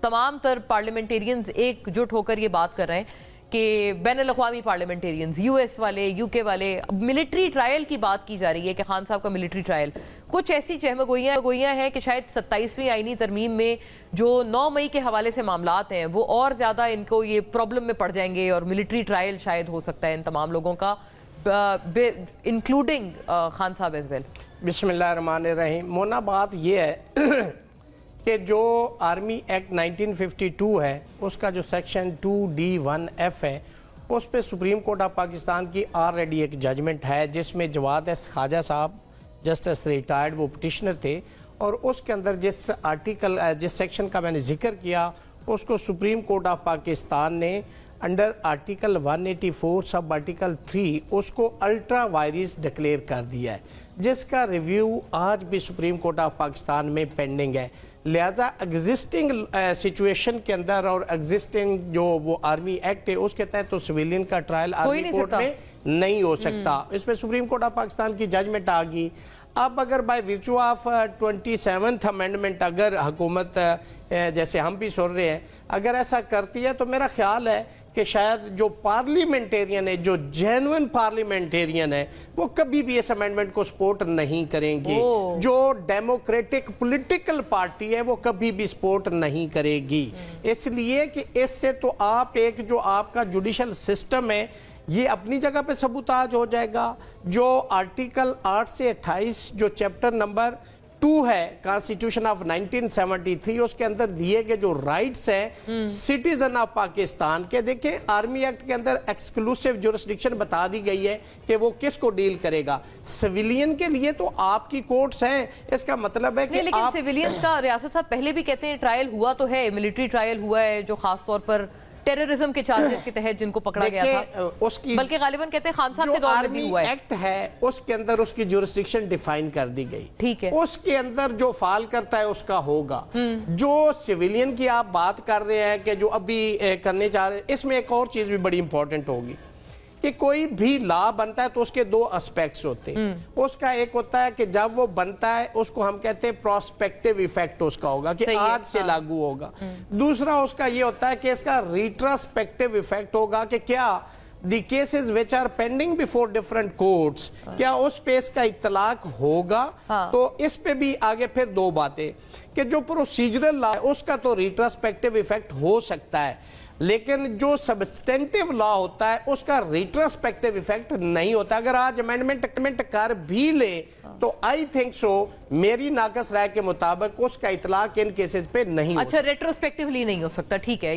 तमाम तर पार्लियामेंटेरियंस एकजुट होकर ये बात कर रहे हैं कि बैन अल-अक़वामी पार्लियामेंटेरियंस, यूएस वाले, यूके वाले, मिलिट्री ट्रायल की बात की जा रही है कि खान साहब का मिलिट्री ट्रायल, कुछ ऐसी चहमगोइयाँ हैं कि शायद 27वीं आईनी तरमीम में जो 9 मई के हवाले से मामलात हैं वो और ज़्यादा इनको ये प्रॉब्लम में पड़ जाएंगे और मिलिट्री ट्रायल शायद हो सकता है इन तमाम लोगों का, इंक्लूडिंग खान साहब एज वेल। बिस्मिल्लाहिर्रहमानिर्रहीम। मोना, बात ये है कि जो आर्मी एक्ट 1952 है उसका जो सेक्शन 2D1F है उस पे सुप्रीम कोर्ट ऑफ पाकिस्तान की ऑलरेडी एक जजमेंट है जिसमें Jawad S Khwaja Sahab justice retired वो पिटिशनर थे, और उसके अंदर जिस सेक्शन का मैंने जिक्र किया उसको सुप्रीम कोर्ट ऑफ पाकिस्तान ने अंडर आर्टिकल 184 सब आर्टिकल 3 उसको अल्ट्रा वायरस डिक्लेयर कर दिया है, जिसका रिव्यू आज भी सुप्रीम कोर्ट ऑफ पाकिस्तान में पेंडिंग है। लिहाजा एग्जिस्टिंग सिचुएशन के अंदर और एग्जिस्टिंग जो वो आर्मी एक्ट है उसके तहत तो सिविलियन का ट्रायल आर्मी कोर्ट में नहीं हो सकता। इसमें सुप्रीम कोर्ट ऑफ पाकिस्तान की जजमेंट आ गई। अब अगर बाय विर्चू ऑफ 27th अमेंडमेंट अगर हुकूमत जैसे हम भी सुन रहे हैं अगर ऐसा करती है तो मेरा ख्याल है कि शायद जो पार्लियामेंटेरियन है, जो जेन्युइन पार्लियामेंटेरियन है, वो कभी भी इस अमेंडमेंट को सपोर्ट नहीं करेंगे। जो डेमोक्रेटिक पॉलिटिकल पार्टी है वो कभी भी सपोर्ट नहीं करेगी, इसलिए कि इससे तो आप एक जो आपका जुडिशल सिस्टम है ये अपनी जगह पे सबूताज हो जाएगा। जो आर्टिकल 8 से 28 जो चैप्टर नंबर 2 है कॉन्स्टिट्यूशन ऑफ 1973 उसके अंदर दिए गए जो राइट्स हैं सिटीजन ऑफ पाकिस्तान के, देखें आर्मी एक्ट के अंदर एक्सक्लूसिव जुरिस्डिक्शन बता दी गई है कि वो किसको डील करेगा। सिविलियन के लिए तो आपकी कोर्ट्स हैं, इसका मतलब है कि लेकिन आप सिविलियन का रियासत साहब पहले भी कहते हैं ट्रायल हुआ तो है, मिलिट्री ट्रायल हुआ है जो खास तौर पर टेररिज्म के चार्जेस के तहत जिनको पकड़ा गया था, उसकी बल्कि गालिबन कहते हैं खान साहब के दौर में भी हुआ है। एक्ट है उसके अंदर उसकी जुरिस्डिक्शन डिफाइन कर दी गई, ठीक है, उसके अंदर जो फाल करता है उसका होगा। जो सिविलियन की आप बात कर रहे हैं कि जो अभी करने जा रहे हैं, इसमें एक और चीज भी बड़ी इंपॉर्टेंट होगी कि कोई भी लॉ बनता है तो उसके 2 एस्पेक्ट्स होते हैं। उसका एक होता है कि जब वो बनता है उसको हम कहते हैं प्रोस्पेक्टिव इफेक्ट उसका होगा कि आज से लागू होगा। दूसरा उसका ये होता है कि इसका रिट्रोस्पेक्टिव इफेक्ट होगा कि क्या the cases which are pending before different courts क्या उस पे इसका इतलाक होगा। तो इस पे भी आगे फिर 2 बातें कि जो प्रोसीजरल लॉ है उसका तो रिट्रोस्पेक्टिव इफेक्ट हो सकता है, लेकिन जो सब्सटेंटिव लॉ होता है उसका रिट्रोस्पेक्टिव इफेक्ट नहीं होता। अगर आज अमेंडमेंट कर भी ले तो आई थिंक सो मेरी नाकस राय के मुताबिक उसका इतलाक इन केसेस पे नहीं हो सकता। अच्छा, रेट्रोस्पेक्टिवली नहीं हो सकता, ठीक है।